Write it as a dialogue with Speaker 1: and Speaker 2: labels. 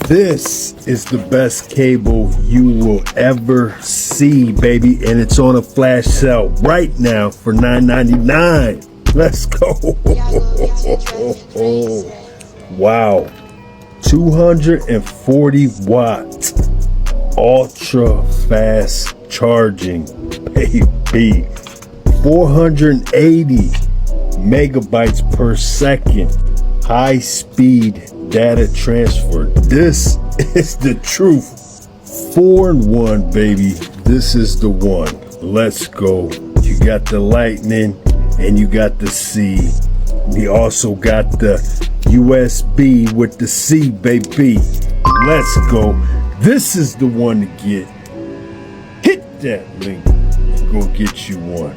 Speaker 1: This is the best cable you will ever see, baby, and it's on a flash sale right now for $9.99. Let's go. Wow. 240 watt ultra fast charging, baby. 480 megabytes per second high speed data transfer. This is the truth. 4-in-1, baby. This is the one. Let's go. You got the lightning and you got the C. We also got the USB with the C, baby. Let's go. This is the one to get. Hit that link and go get you one.